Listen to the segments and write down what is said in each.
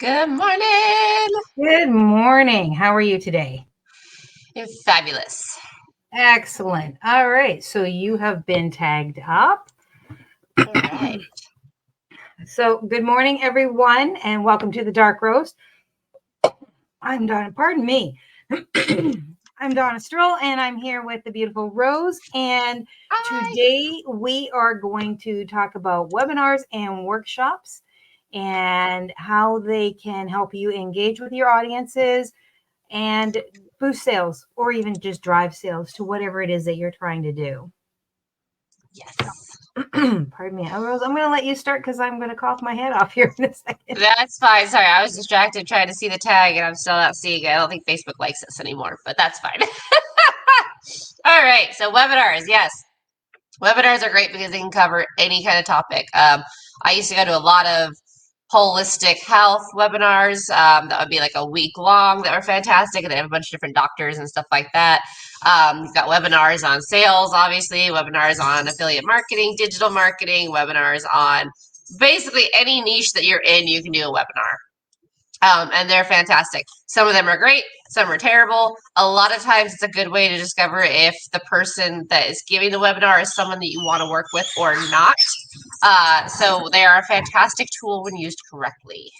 Good morning. Good morning. How are you today? It's fabulous. Excellent. All right. So you have been tagged up. All right. So good morning, everyone, and welcome to the Dark Roast. I'm Dawna. Pardon me. I'm Dawna Stroll, and I'm here with the beautiful Rose. And today we are going to talk about webinars and workshops and how they can help you engage with your audiences and boost sales, or even just drive sales to whatever it is that you're trying to do. Yes. Pardon me. Rose, I'm going to let you start because I'm going to cough my head off here in a second. That's fine. Sorry, I was distracted trying to see the tag, and I'm still not seeing it. I don't think Facebook likes us anymore, but that's fine. All right. So webinars, yes. Webinars are great because they can cover any kind of topic. I used to go to a lot of holistic health webinars that would be like a week long that were fantastic, and they have a bunch of different doctors and stuff like that. You've got webinars on sales, obviously, webinars on affiliate marketing, digital marketing, webinars on basically any niche that you're in, you can do a webinar. And they're fantastic. Some of them are great, some are terrible. A lot of times it's a good way to discover if the person that is giving the webinar is someone that you want to work with or not. So they are a fantastic tool when used correctly.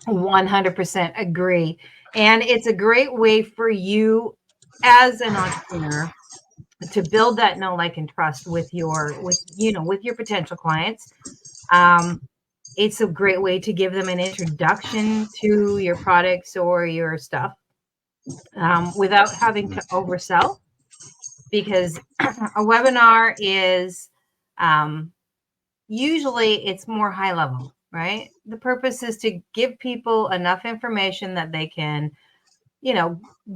100% agree. And it's a great way for you as an entrepreneur to build that know, like, and trust with your potential clients. It's a great way to give them an introduction to your products or your stuff without having to oversell, because a webinar is usually it's more high level, right? The purpose is to give people enough information that they can,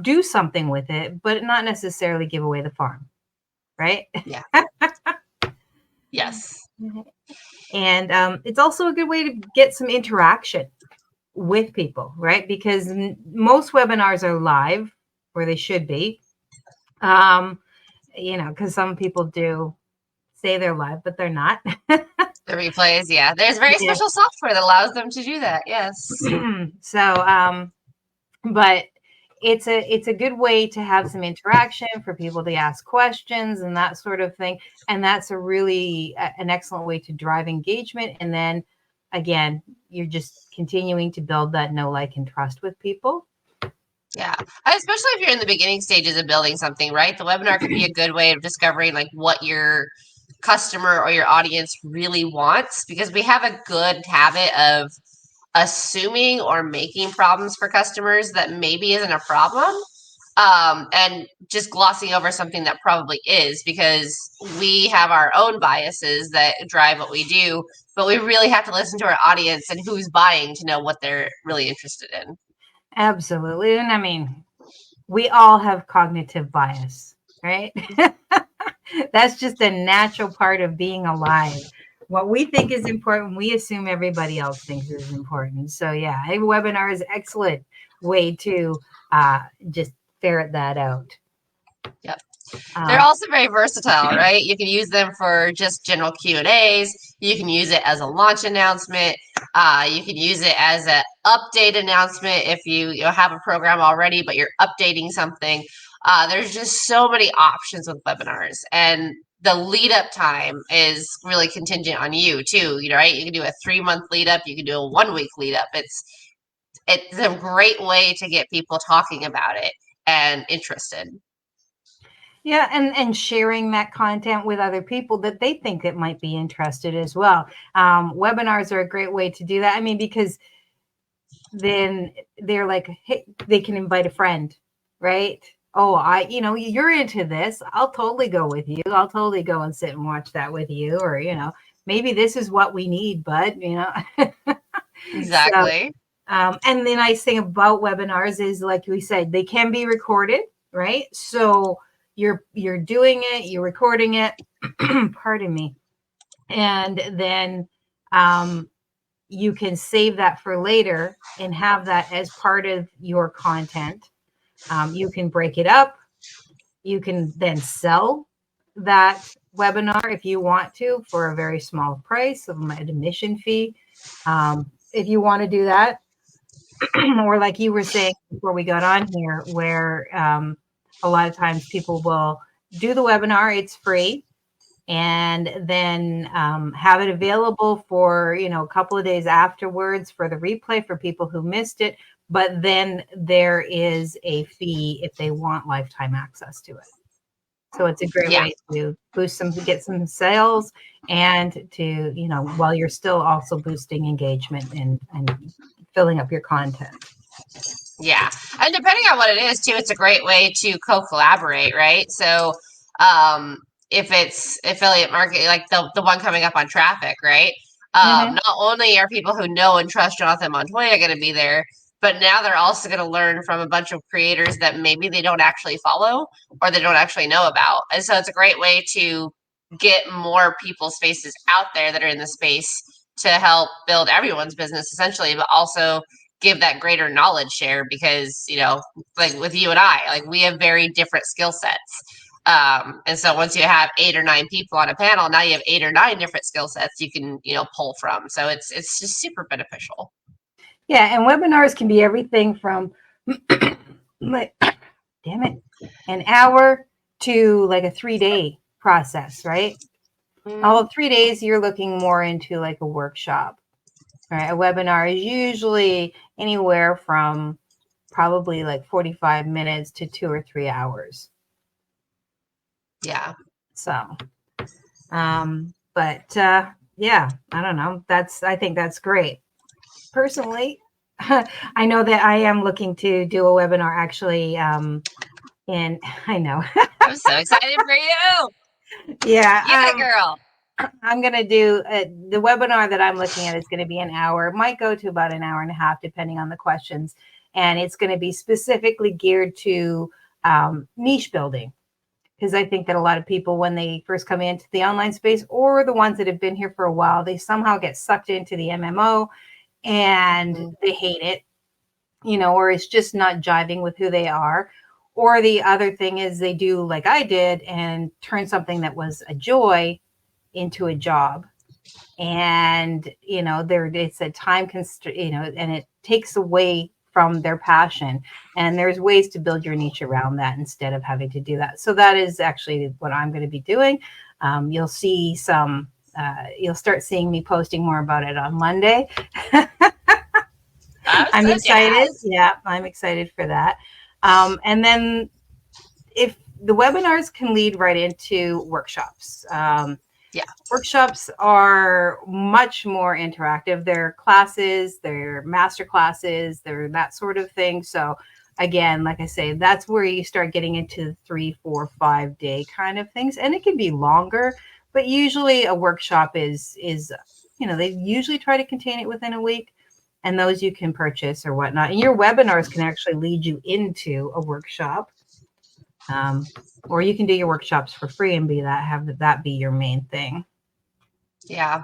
do something with it, but not necessarily give away the farm, right? Yeah. Yes. And it's also a good way to get some interaction with people, right? Because most webinars are live, or they should be, because some people do say they're live, but they're not. The replays, yeah. There's very special software that allows them to do that, yes. So, but it's a good way to have some interaction, for people to ask questions and that sort of thing. And that's a really an excellent way to drive engagement. And then again, you're just continuing to build that know, like, and trust with people. Yeah, especially if you're in the beginning stages of building something, right? The webinar could be a good way of discovering like what your customer or your audience really wants, because we have a good habit of assuming or making problems for customers that maybe isn't a problem, and just glossing over something that probably is, because we have our own biases that drive what we do, but we really have to listen to our audience and who's buying to know what they're really interested in. Absolutely. And I mean, we all have cognitive bias, right? That's just a natural part of being alive. What we think is important, we assume everybody else thinks is important. So yeah, a webinar is an excellent way to just ferret that out. Yep. They're also very versatile, right? You can use them for just general Q&As. You can use it as a launch announcement. You can use it as an update announcement if you have a program already, but you're updating something. There's just so many options with webinars, and the lead up time is really contingent on you too, right? You can do a 3-month lead up. You can do a 1-week lead up. It's a great way to get people talking about it and interested. Yeah, and sharing that content with other people that they think that might be interested as well. Webinars are a great way to do that. I mean, because then they're like, hey, they can invite a friend, right? Oh, you're into this. I'll totally go with you. I'll totally go and sit and watch that with you. Or, maybe this is what we need, bud, Exactly. So, and the nice thing about webinars is, like we said, they can be recorded, right? So you're doing it, you're recording it, pardon me. And then you can save that for later and have that as part of your content. You can break it up. You can then sell that webinar if you want to for a very small price of an admission fee. if you want to do that. Or like you were saying before we got on here, where a lot of times people will do the webinar, it's free, and then have it available for, a couple of days afterwards for the replay for people who missed it. But then there is a fee if they want lifetime access to it. So it's a great way to get some sales, and to, while you're still also boosting engagement and filling up your content. Yeah. And depending on what it is too, it's a great way to co-collaborate, right? So if it's affiliate marketing, like the one coming up on traffic, right? Not only are people who know and trust Jonathan Montoya going to be there, but now they're also going to learn from a bunch of creators that maybe they don't actually follow or they don't actually know about. And so it's a great way to get more people's faces out there that are in the space to help build everyone's business essentially, but also give that greater knowledge share, because, like with you and I, like we have very different skill sets. And so once you have 8 or 9 people on a panel, now you have 8 or 9 different skill sets you can, pull from. So it's just super beneficial. Yeah. And webinars can be everything from like, an hour to like a 3-day process, right? All 3 days, you're looking more into like a workshop, right? A webinar is usually anywhere from probably like 45 minutes to 2 or 3 hours. Yeah. So, yeah, I don't know. I think that's great. Personally, I know that I am looking to do a webinar actually. I know. I'm so excited for you. Yeah. Girl. I'm going to do the webinar that I'm looking at is going to be an hour. It might go to about an hour and a half, depending on the questions. And it's going to be specifically geared to niche building. Because I think that a lot of people, when they first come into the online space, or the ones that have been here for a while, they somehow get sucked into the MMO and they hate it, or it's just not jiving with who they are. Or the other thing is they do like I did and turn something that was a joy into a job. And, it's a time constraint, and it takes away from their passion. And there's ways to build your niche around that instead of having to do that. So that is actually what I'm going to be doing. You'll see you'll start seeing me posting more about it on Monday. I'm excited. Yeah, I'm excited for that. And then if the webinars can lead right into workshops. Workshops are much more interactive. They're classes, they're master classes, they're that sort of thing. So again, like I say, that's where you start getting into 3, 4, 5 day kind of things. And it can be longer, but usually a workshop is, they usually try to contain it within a week, and those you can purchase or whatnot. And your webinars can actually lead you into a workshop. Or you can do your workshops for free and have that be your main thing. Yeah.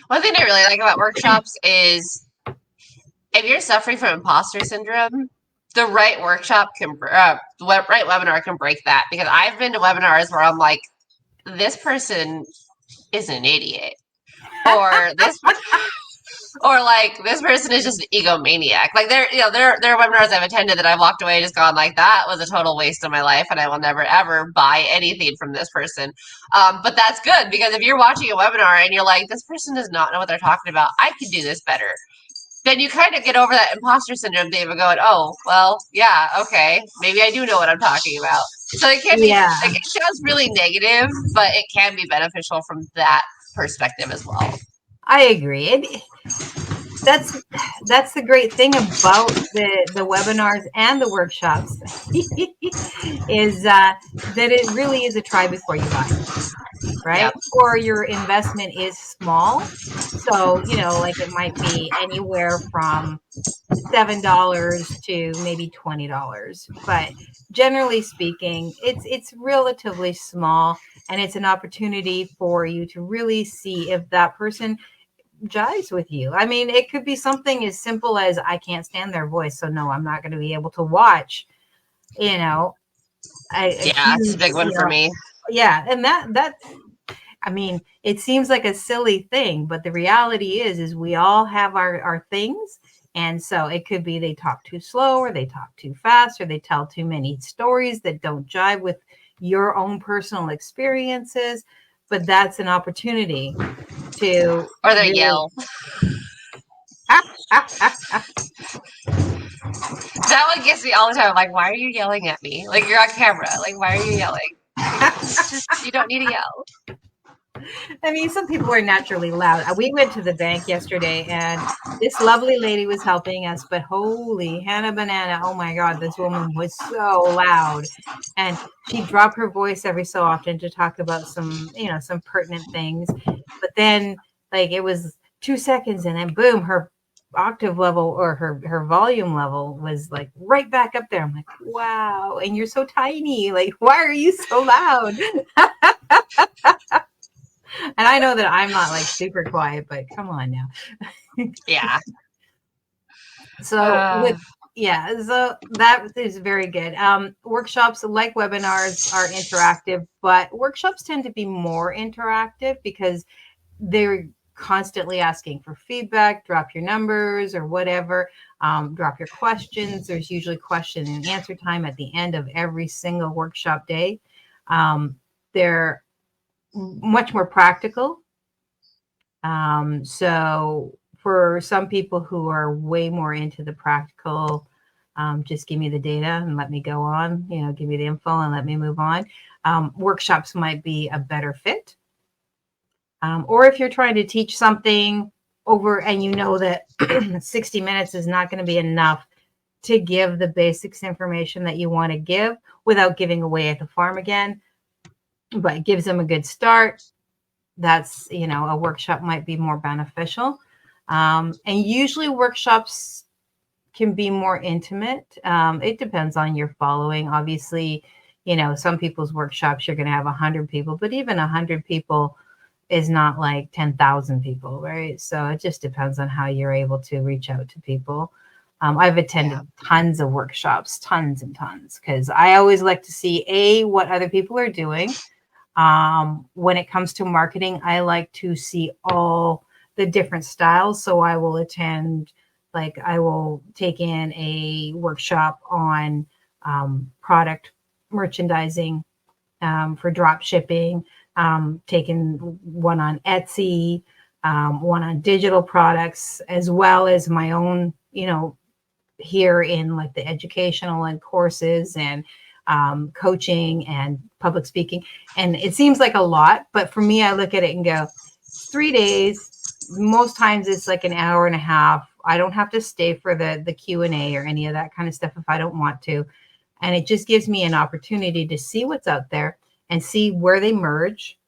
One thing I really like about workshops is if you're suffering from imposter syndrome, the right workshop right webinar can break that. Because I've been to webinars where I'm like, this person is an idiot, or this person is just an egomaniac. Like there are webinars I've attended that I've walked away and just gone like, that was a total waste of my life, and I will never ever buy anything from this person. But that's good, because if you're watching a webinar and you're like, this person does not know what they're talking about, I could do this better, then you kind of get over that imposter syndrome thing of going, oh, well, yeah, okay, maybe I do know what I'm talking about. So it can be, like, it sounds really negative, but it can be beneficial from that perspective as well. I agree. That's the great thing about the webinars and the workshops is that it really is a try before you buy, right? Yep. Or your investment is small. So, like it might be anywhere from $7 to maybe $20. But generally speaking, it's relatively small, and it's an opportunity for you to really see if that person jives with you. I mean, it could be something as simple as, I can't stand their voice, so no, I'm not going to be able to watch. It's a big one for me. Yeah, and I mean, it seems like a silly thing, but the reality is we all have our things. And so it could be they talk too slow, or they talk too fast, or they tell too many stories that don't jive with your own personal experiences. But that's an opportunity to Or they really yell. That one gets me all the time. I'm like, why are you yelling at me? Like, you're on camera. Like, why are you yelling? It's just, you don't need to yell. I mean, some people are naturally loud. We went to the bank yesterday, and this lovely lady was helping us, but holy Hannah Banana, oh my God, this woman was so loud. And she'd drop her voice every so often to talk about some, some pertinent things. But then, like, it was 2 seconds, and then boom, her octave level, or her volume level, was like right back up there. I'm like, wow, and you're so tiny. Like, why are you so loud? And I know that I'm not like super quiet, but come on now. Yeah. So that is very good. Workshops, like webinars, are interactive, but workshops tend to be more interactive because they're constantly asking for feedback. Drop your numbers or whatever. Drop your questions. There's usually question and answer time at the end of every single workshop day. They're much more practical. So for some people who are way more into the practical, just give me the data and let me go on, give me the info and let me move on. Workshops might be a better fit. Or if you're trying to teach something over and you know that 60 minutes is not going to be enough to give the basics information that you want to give without giving away at the farm again, but it gives them a good start, that's, a workshop might be more beneficial. And usually workshops can be more intimate. It depends on your following. Obviously, some people's workshops, you're going to have 100 people, but even 100 people is not like 10,000 people, right? So it just depends on how you're able to reach out to people. I've attended tons of workshops, tons and tons, because I always like to see, what other people are doing. When it comes to marketing, I like to see all the different styles. So I will attend, I will take in a workshop on product merchandising for drop shipping, taking one on Etsy, one on digital products, as well as my own, here in like the educational and courses and coaching and public speaking. And it seems like a lot, but for me, I look at it and go, 3 days. Most times it's like an hour and a half. I don't have to stay for the Q&A or any of that kind of stuff if I don't want to. And it just gives me an opportunity to see what's out there and see where they merge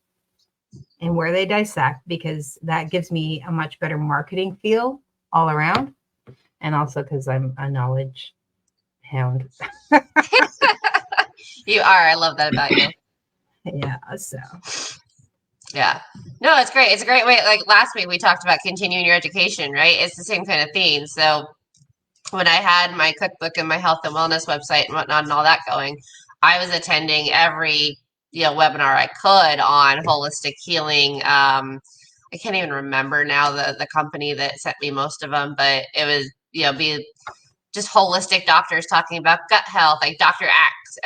and where they dissect, because that gives me a much better marketing feel all around. And also because I'm a knowledge hound. You are. I love that about you. Yeah. So. Yeah. No, it's great. It's a great way. Like last week, we talked about continuing your education, right? It's the same kind of thing. So when I had my cookbook and my health and wellness website and whatnot and all that going, I was attending every webinar I could on holistic healing. I can't even remember now the company that sent me most of them, but it was be just holistic doctors talking about gut health, like Dr. Axe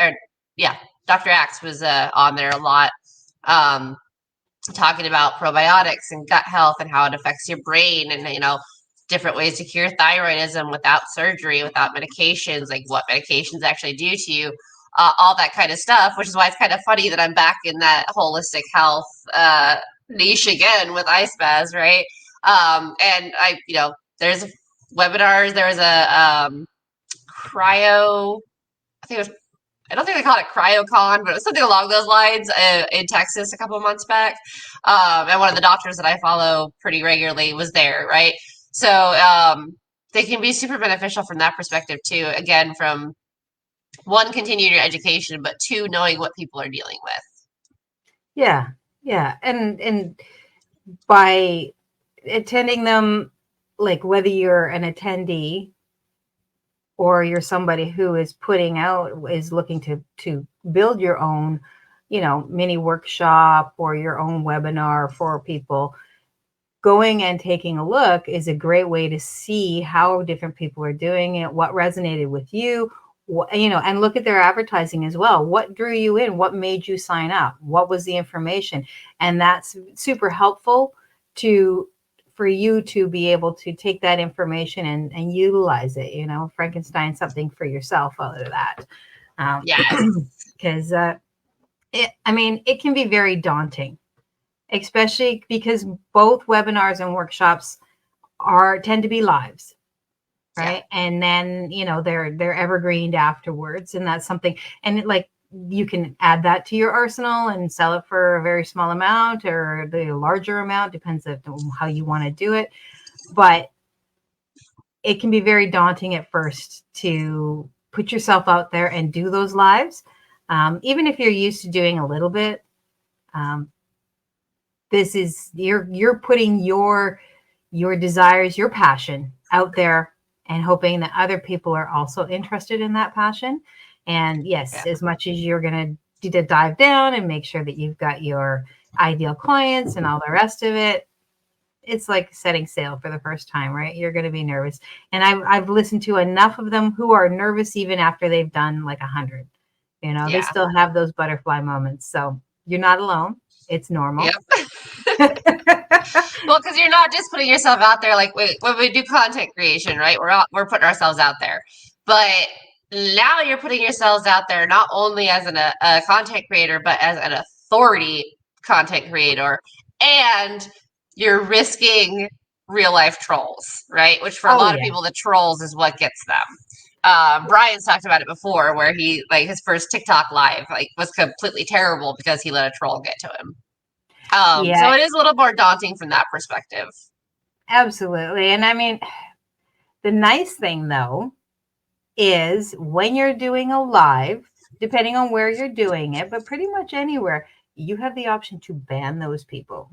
was on there a lot, talking about probiotics and gut health and how it affects your brain, and different ways to cure thyroidism without surgery, without medications, like what medications actually do to you, all that kind of stuff, which is why it's kind of funny that I'm back in that holistic health niche again with 𝐼𝐸, right? And there's webinars, there was a cryo, I don't think they called it CryoCon, but it was something along those lines in Texas a couple of months back. And one of the doctors that I follow pretty regularly was there, right? So they can be super beneficial from that perspective too. Again, from one, continuing your education, but two, knowing what people are dealing with. Yeah. And by attending them, like whether you're an attendee or you're somebody who is looking to build your own, mini workshop or your own webinar for people, going and taking a look is a great way to see how different people are doing it, what resonated with you, and look at their advertising as well. What drew you in? What made you sign up? What was the information? And that's super helpful for you to be able to take that information and utilize it, Frankenstein something for yourself out of that. Yes. Because it can be very daunting, especially because both webinars and workshops tend to be lives, right? Yeah. And then, they're evergreened afterwards. And that's something, and you can add that to your arsenal and sell it for a very small amount or the larger amount, depends on how you want to do it. But it can be very daunting at first to put yourself out there and do those lives. Even if you're used to doing a little bit, this is, you're putting your desires, your passion out there and hoping that other people are also interested in that passion. And yes, as much as you're going to dive down and make sure that you've got your ideal clients and all the rest of it, it's like setting sail for the first time, right? You're going to be nervous. And I've listened to enough of them who are nervous even after they've done like 100. They still have those butterfly moments. So you're not alone. It's normal. Yep. Well, because you're not just putting yourself out there. Like when we do content creation, right? We're putting ourselves out there, but now you're putting yourselves out there not only as a content creator, but as an authority content creator, and you're risking real life trolls, right? Which for a lot of people, the trolls is what gets them. Brian's talked about it before, where he his first TikTok live was completely terrible because he let a troll get to him. So it is a little more daunting from that perspective. Absolutely. And the nice thing though is when you're doing a live, depending on where you're doing it, but pretty much anywhere, you have the option to ban those people.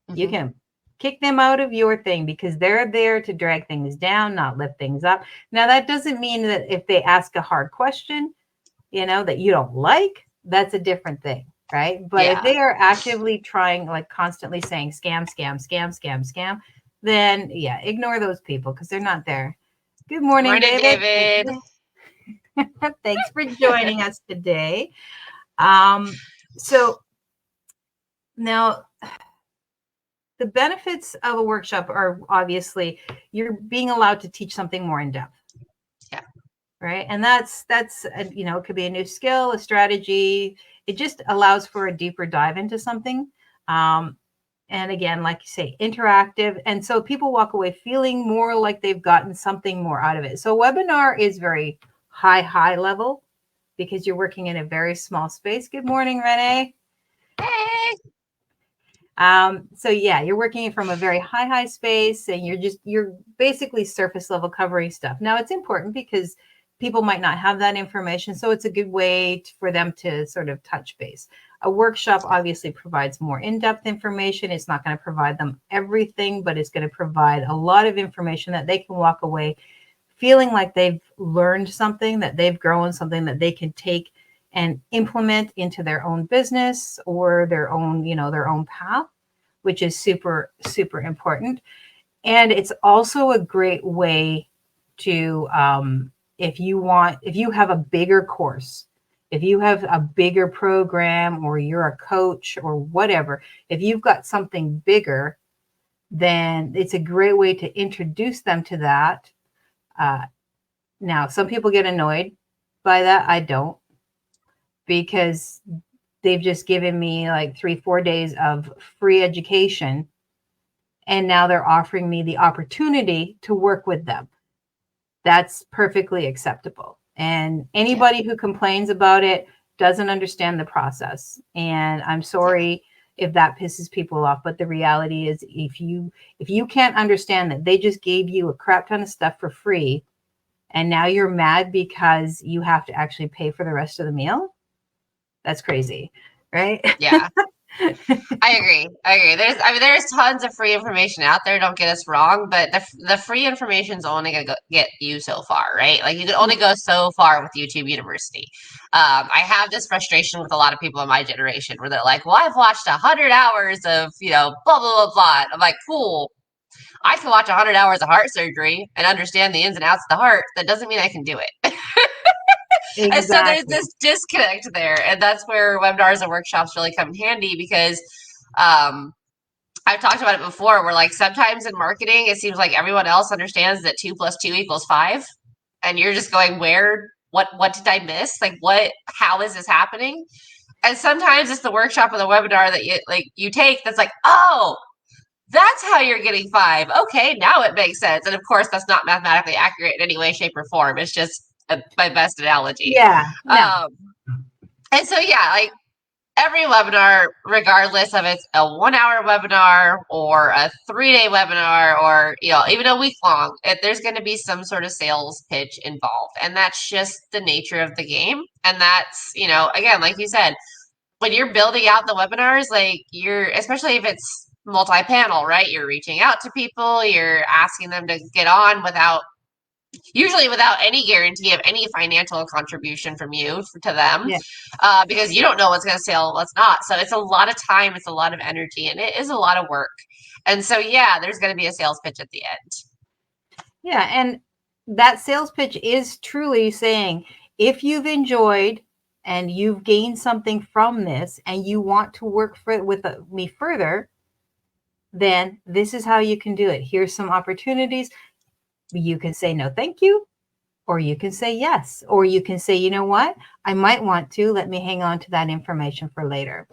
Mm-hmm. You can kick them out of your thing because they're there to drag things down, not lift things up. Now, that doesn't mean that if they ask a hard question, that you don't like, that's a different thing, right? But if they are actively trying, constantly saying scam, scam, scam, scam, scam, then ignore those people because they're not there. Good morning, David. Thanks for joining us today. So now the benefits of a workshop are obviously you're being allowed to teach something more in depth. Yeah. Right. And that's it could be a new skill, a strategy. It just allows for a deeper dive into something. And again, like you say, interactive. And so people walk away feeling more like they've gotten something more out of it. So webinar is very high level because you're working in a very small space. Good morning, Renee. Hey. So you're working from a very high space and you're basically surface level covering stuff. Now it's important because people might not have that information. So it's a good way for them to sort of touch base. A workshop obviously provides more in-depth information. It's not going to provide them everything, but it's going to provide a lot of information that they can walk away feeling like they've learned something, that they've grown something that they can take and implement into their own business or their own path, which is super, super important. And it's also a great way to, if you have a bigger course, if you have a bigger program or you're a coach or whatever, if you've got something bigger, then it's a great way to introduce them to that. Now, some people get annoyed by that. I don't, because they've just given me 3-4 days of free education. And now they're offering me the opportunity to work with them. That's perfectly acceptable. And anybody who complains about it doesn't understand the process. And I'm sorry if that pisses people off. But the reality is if you can't understand that they just gave you a crap ton of stuff for free, and now you're mad because you have to actually pay for the rest of the meal, that's crazy, right? Yeah. I agree. There's tons of free information out there. Don't get us wrong, but the free information is only going to get you so far, right? Like you can only go so far with YouTube University. I have this frustration with a lot of people in my generation where they're like, "Well, I've watched 100 hours of blah blah blah blah." I'm like, "Cool. I can watch 100 hours of heart surgery and understand the ins and outs of the heart. That doesn't mean I can do it." And so there's Exactly. this disconnect there, and that's where webinars and workshops really come in handy because I've talked about it before where like sometimes in marketing it seems like everyone else understands that 2 + 2 = 5, and you're just going, where, what did I miss? Like how is this happening? And sometimes it's the workshop or the webinar that you take that's like, oh, that's how you're getting 5. Okay, now it makes sense. And of course that's not mathematically accurate in any way, shape, or form. It's just my best analogy. Yeah. No. And so yeah, like every webinar, regardless of it's a 1-hour webinar or a 3-day webinar or even a week long, there's going to be some sort of sales pitch involved, and that's just the nature of the game. And that's again, like you said, when you're building out the webinars, like especially if it's multi-panel, right? You're reaching out to people, you're asking them to get on usually without any guarantee of any financial contribution from you to them, because you don't know what's going to sell, what's not. So it's a lot of time, it's a lot of energy, and it is a lot of work. And so, yeah, there's going to be a sales pitch at the end. Yeah, and that sales pitch is truly saying, if you've enjoyed and you've gained something from this and you want to work with me further, then this is how you can do it. Here's some opportunities. You can say no, thank you, or you can say yes, or you can say, you know what, I might want to, let me hang on to that information for later.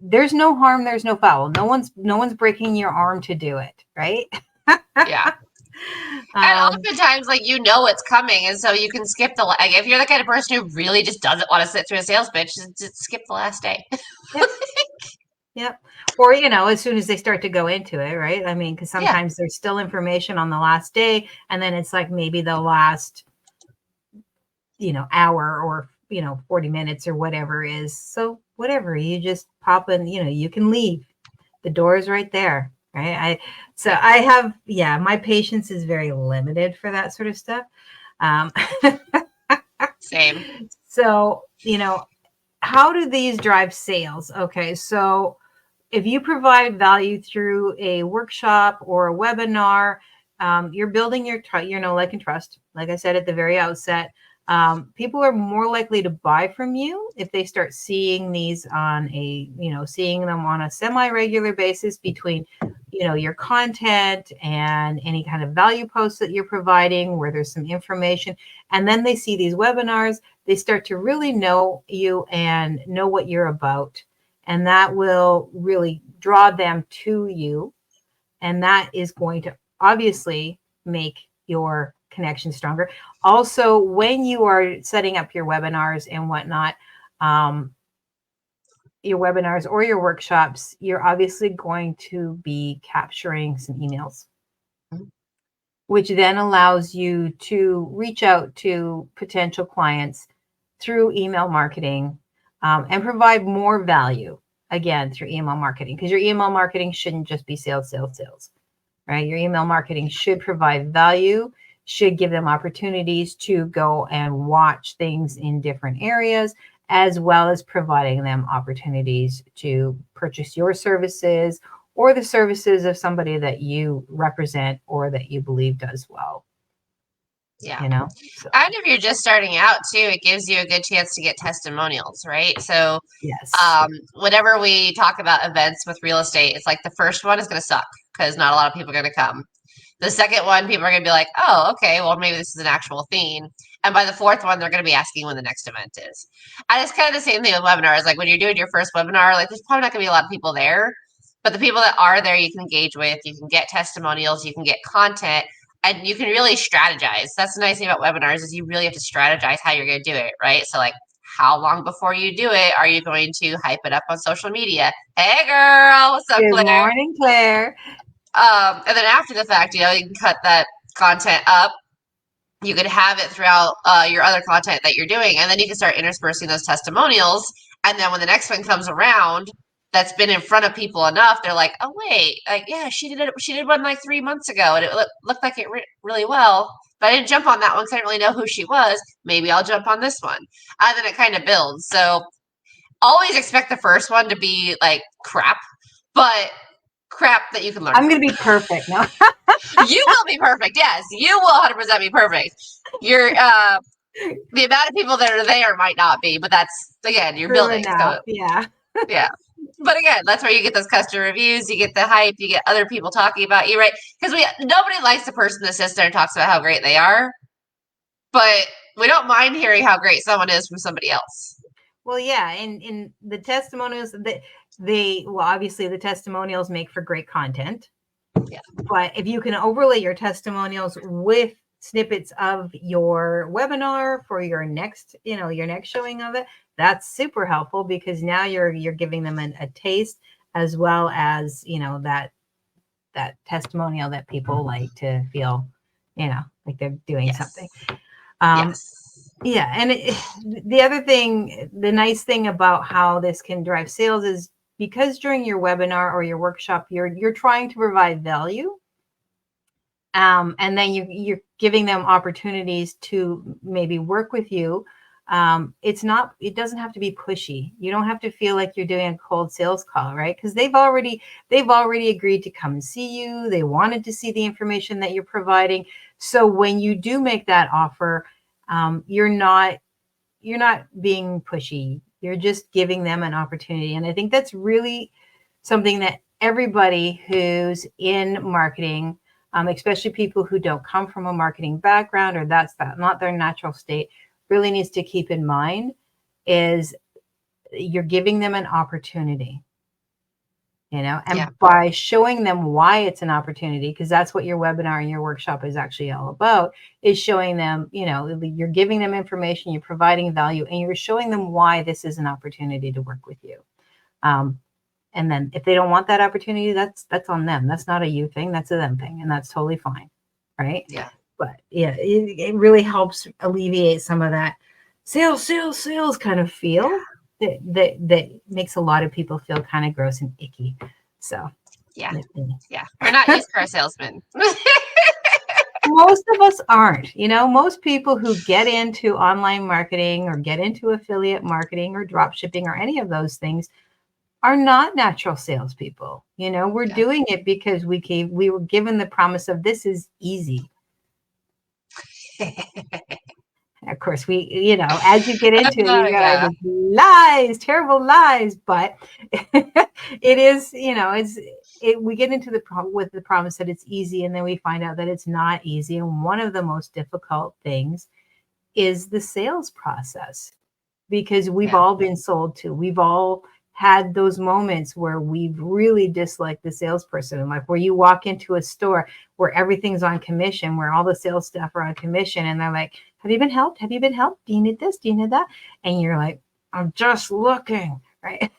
There's no harm, there's no foul. No one's breaking your arm to do it, right? Yeah. And oftentimes, like, it's coming, and so you can skip if you're the kind of person who really just doesn't want to sit through a sales pitch, just skip the last day. Yep. Yep. Or, as soon as they start to go into it, right? I mean, because sometimes there's still information on the last day, and then it's like maybe the last, hour or, 40 minutes or whatever is. So whatever, you just pop in, you can leave. The door is right there, right? I have, my patience is very limited for that sort of stuff. Same. So, how do these drive sales? Okay, so if you provide value through a workshop or a webinar, you're building your know, like, and trust. Like I said at the very outset, people are more likely to buy from you if they start seeing these on seeing them on a semi-regular basis between, your content and any kind of value posts that you're providing where there's some information. And then they see these webinars, they start to really know you and know what you're about. And that will really draw them to you. And that is going to obviously make your connection stronger. Also, when you are setting up your webinars and whatnot, your webinars or your workshops, you're obviously going to be capturing some emails, which then allows you to reach out to potential clients through email marketing, and provide more value, again, through email marketing, because your email marketing shouldn't just be sales, right? Your email marketing should provide value, should give them opportunities to go and watch things in different areas, as well as providing them opportunities to purchase your services or the services of somebody that you represent or that you believe does well. Yeah. So. And if you're just starting out too, it gives you a good chance to get testimonials, right? So yes. Whenever we talk about events with real estate, it's like the first one is going to suck because not a lot of people are going to come. The second one, people are going to be like, oh, okay, well, maybe this is an actual theme. And by the fourth one, they're going to be asking when the next event is. And it's kind of the same thing with webinars. Like when you're doing your first webinar, like there's probably not going to be a lot of people there, but the people that are there, you can engage with, you can get testimonials, you can get content, and you can really strategize. That's the nice thing about webinars is you really have to strategize how you're going to do it, right? So like, how long before you do it are you going to hype it up on social media? Hey, girl, what's up, Good Claire? morning, Claire. And then after the fact, you can cut that content up. You could have it throughout your other content that you're doing, and then you can start interspersing those testimonials. And then when the next one comes around, that's been in front of people enough, they're like, oh wait, like yeah, she did one like 3 months ago, and it looked like it really well. But I didn't jump on that one because I didn't really know who she was. Maybe I'll jump on this one. And then it kind of builds. So always expect the first one to be like crap, but crap that you can learn. I'm going to be perfect now. You will be perfect. Yes, you will 100% be perfect. You're the amount of people that are there might not be, but that's again, you're building. So, yeah. Yeah. But again, that's where you get those customer reviews, you get the hype, you get other people talking about you, right? Because nobody likes the person that sits there and talks about how great they are, but we don't mind hearing how great someone is from somebody else. Well, yeah, in the testimonials that well, obviously the testimonials make for great content. Yeah. But if you can overlay your testimonials with snippets of your webinar for your next, your next showing of it, that's super helpful, because now you're giving them a taste, as well as, that testimonial that people like to feel, like they're doing something. Yes. Yeah. And the other thing, the nice thing about how this can drive sales is because during your webinar or your workshop, you're trying to provide value. And then you're giving them opportunities to maybe work with you. It doesn't have to be pushy. You don't have to feel like you're doing a cold sales call, right? Because they've already agreed to come and see you. They wanted to see the information that you're providing. So when you do make that offer, you're not being pushy. You're just giving them an opportunity. And I think that's really something that everybody who's in marketing, especially people who don't come from a marketing background, or that's not their natural state, really needs to keep in mind, is you're giving them an opportunity, and by showing them why it's an opportunity, because that's what your webinar and your workshop is actually all about, is showing them, you're giving them information, you're providing value, and you're showing them why this is an opportunity to work with you. And then if they don't want that opportunity, that's on them. That's not a you thing, that's a them thing, and that's totally fine, right? Yeah. But yeah, it really helps alleviate some of that sales kind of feel that makes a lot of people feel kind of gross and icky. So yeah, we're not used car salesmen. Most of us aren't. Most people who get into online marketing or get into affiliate marketing or drop shipping or any of those things are not natural salespeople. We're doing it because we were given the promise of this is easy. Of course, as you get into it, you realize it's lies, terrible lies, but it is, we get into with the promise that it's easy, and then we find out that it's not easy. And one of the most difficult things is the sales process, because we've all been sold to. We've all had those moments where we've really disliked the salesperson, like where you walk into a store where everything's on commission, where all the sales staff are on commission, and they're like, have you been helped? Have you been helped? Do you need this? Do you need that? And you're like, I'm just looking, right?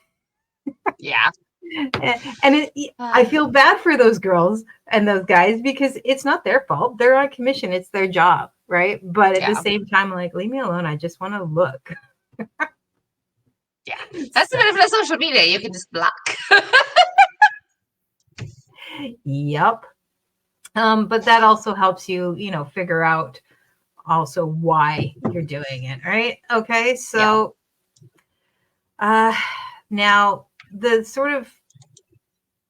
Yeah. And I feel bad for those girls and those guys, because it's not their fault. They're on commission. It's their job, right? But at the same time, I'm like, leave me alone. I just want to look. Yeah, that's the benefit of social media. You can just block. Yep. But that also helps you, figure out also why you're doing it, right? Okay. So now the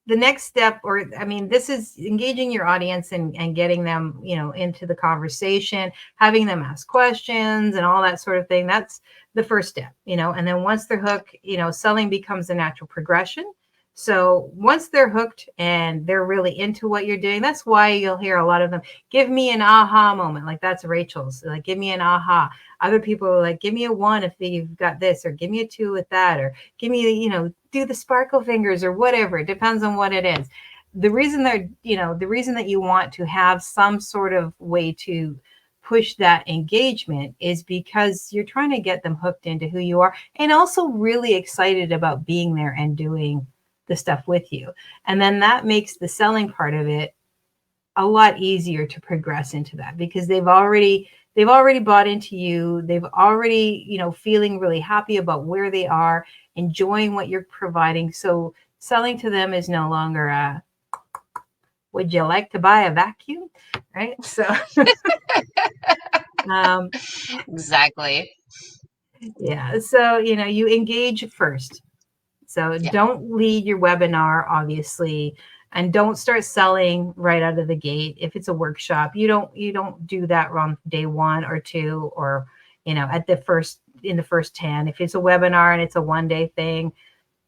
next step, this is engaging your audience and getting them, into the conversation, having them ask questions and all that sort of thing. That's the first step, and then once they're hooked, selling becomes a natural progression. So once they're hooked and they're really into what you're doing, that's why you'll hear a lot of them, give me an aha moment. Like that's Rachel's, like, give me an aha. Other people are like, give me a 1 if you've got this, or give me a 2 with that, or give me, do the sparkle fingers or whatever. It depends on what it is. The reason that you want to have some sort of way to push that engagement is because you're trying to get them hooked into who you are, and also really excited about being there and doing the stuff with you. And then that makes the selling part of it a lot easier to progress into that, because they've already they've already bought into you. They've already, feeling really happy about where they are, enjoying what you're providing. So selling to them is no longer a, would you like to buy a vacuum? Right. So, Exactly. yeah. So, you engage first. So don't lead your webinar, obviously, and don't start selling right out of the gate. If it's a workshop, you don't do that on day 1 or 2, or, in the first 10. If it's a webinar and it's a 1-day thing,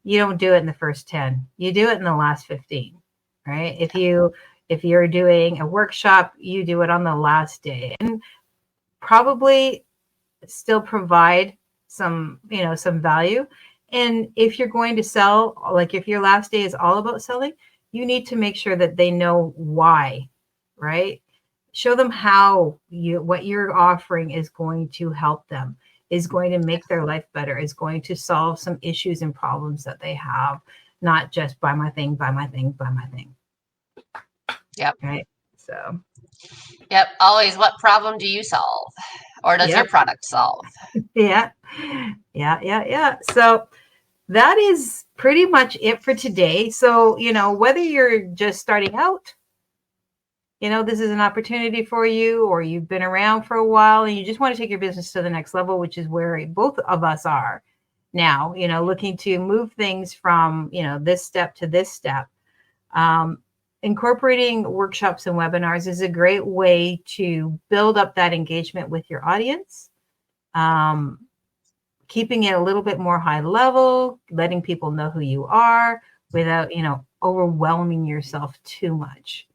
you don't do it in the first 10. You do it in the last 15, right? If you're doing a workshop, you do it on the last day, and probably still provide some value. And if you're going to sell, like if your last day is all about selling, you need to make sure that they know why, right? Show them how what you're offering is going to help them, is going to make their life better, is going to solve some issues and problems that they have, not just buy my thing, buy my thing, buy my thing. Yep. Right. So. Yep. Always, what problem do you solve? Or does your product solve? Yeah. So that is pretty much it for today. So, whether you're just starting out, this is an opportunity for you, or you've been around for a while and you just want to take your business to the next level, which is where both of us are now, looking to move things from, this step to this step. Incorporating workshops and webinars is a great way to build up that engagement with your audience. Keeping it a little bit more high level, letting people know who you are without, overwhelming yourself too much.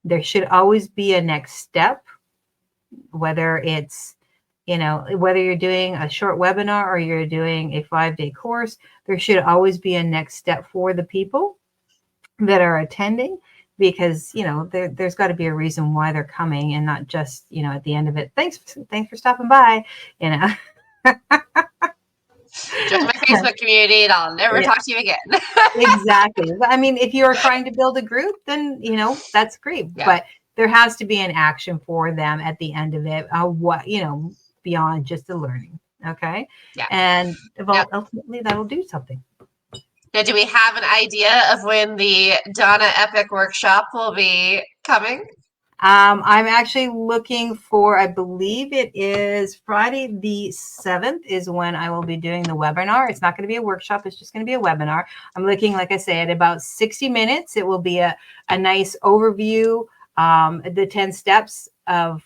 There should always be a next step, whether it's, whether you're doing a short webinar or you're doing a 5-day course, there should always be a next step for the people that are attending, because, there's got to be a reason why they're coming, and not just, at the end of it, thanks for stopping by, Join my Facebook community and I'll never talk to you again. Exactly. I mean, if you're trying to build a group, then, that's great. Yeah. But there has to be an action for them at the end of it, beyond just the learning. Okay. Yeah. And ultimately that'll do something. Now, do we have an idea of when the Dawna Epic workshop will be coming? I'm actually looking for, I believe it is Friday the 7th is when I will be doing the webinar. It's not going to be a workshop. It's just going to be a webinar. I'm looking, like I said, about 60 minutes. It will be a nice overview, the 10 steps of,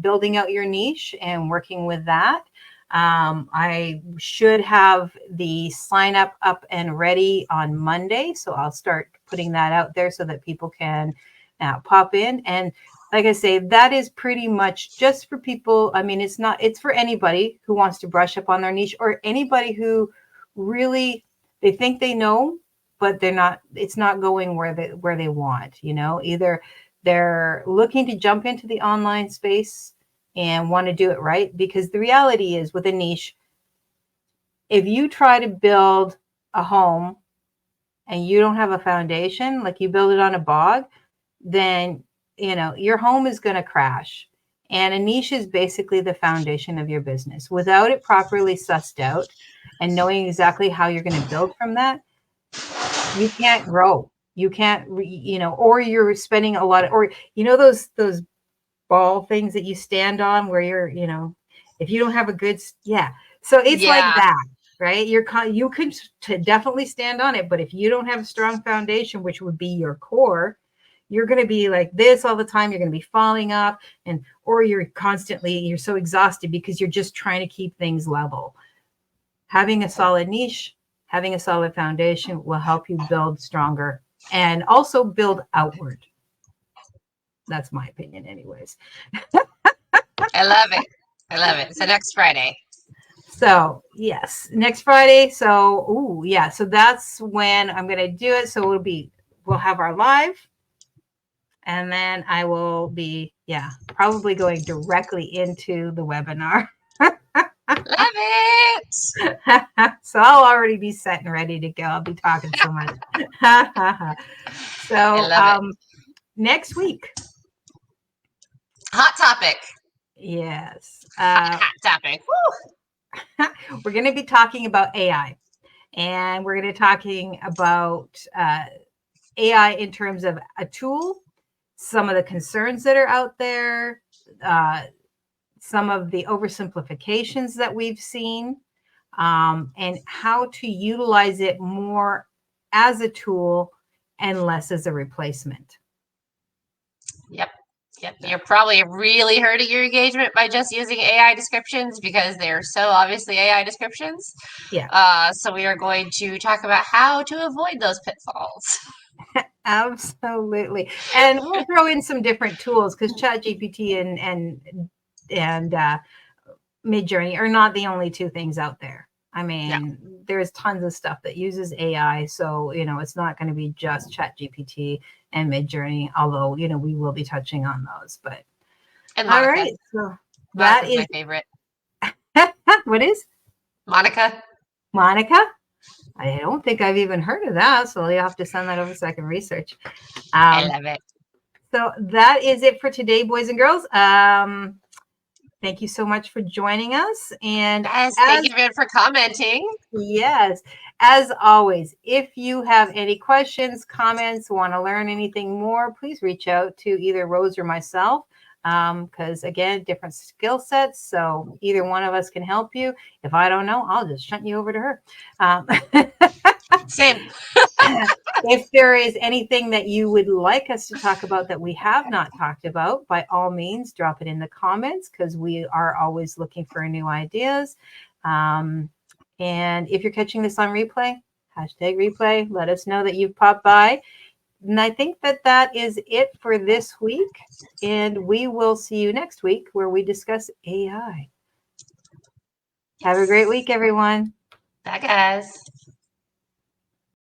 building out your niche and working with that. I should have the sign up and ready on Monday. So I'll start putting that out there so that people can pop in. And like I say, that is pretty much just for people. I mean, it's for anybody who wants to brush up on their niche, or anybody who really, they think they know, but it's not going where they want, either they're looking to jump into the online space and want to do it right. Because the reality is, with a niche, if you try to build a home and you don't have a foundation, like you build it on a bog, then, your home is going to crash. And a niche is basically the foundation of your business. Without it properly sussed out and knowing exactly how you're going to build from that, you can't grow. You can't, or you're spending a lot of, or, those ball things that you stand on where you're, if you don't have a good, So it's like that, right? You can definitely stand on it, but if you don't have a strong foundation, which would be your core, you're going to be like this all the time. You're going to be falling off, or you're so exhausted because you're just trying to keep things level. Having a solid niche, having a solid foundation will help you build stronger and also build outward. That's my opinion anyways. I love it. So next Friday. So yes, next Friday. So, so that's when I'm going to do it. So we'll have our live. And then I will be, probably going directly into the webinar. Love it. So I'll already be set and ready to go. I'll be talking so much. So next week. Hot topic. Yes. Hot topic. Woo! We're going to be talking about AI, and we're going to be talking about AI in terms of a tool, some of the concerns that are out there, some of the oversimplifications that we've seen, and how to utilize it more as a tool and less as a replacement. Yep. You're probably really hurting your engagement by just using AI descriptions because they're so obviously AI descriptions. Yeah. So we are going to talk about how to avoid those pitfalls. Absolutely. And we'll throw in some different tools because ChatGPT and Midjourney are not the only two things out there. I mean, there's tons of stuff that uses AI. So, it's not going to be just ChatGPT and Midjourney, although, we will be touching on those. But and Monica. All right. So that is my favorite. What is? Monica. I don't think I've even heard of that. So you'll have to send that over so I can research. I love it. So that is it for today, boys and girls. Thank you so much for joining us. And thank you everyone for commenting. Yes. As always, if you have any questions, comments, want to learn anything more, please reach out to either Rose or myself. Because again, different skill sets. So either one of us can help you. If I don't know, I'll just shunt you over to her. Same. If there is anything that you would like us to talk about that we have not talked about, by all means, drop it in the comments because we are always looking for new ideas. And if you're catching this on replay, #replay, let us know that you've popped by. And I think that is it for this week. And we will see you next week where we discuss AI. Have a great week, everyone. Bye, guys.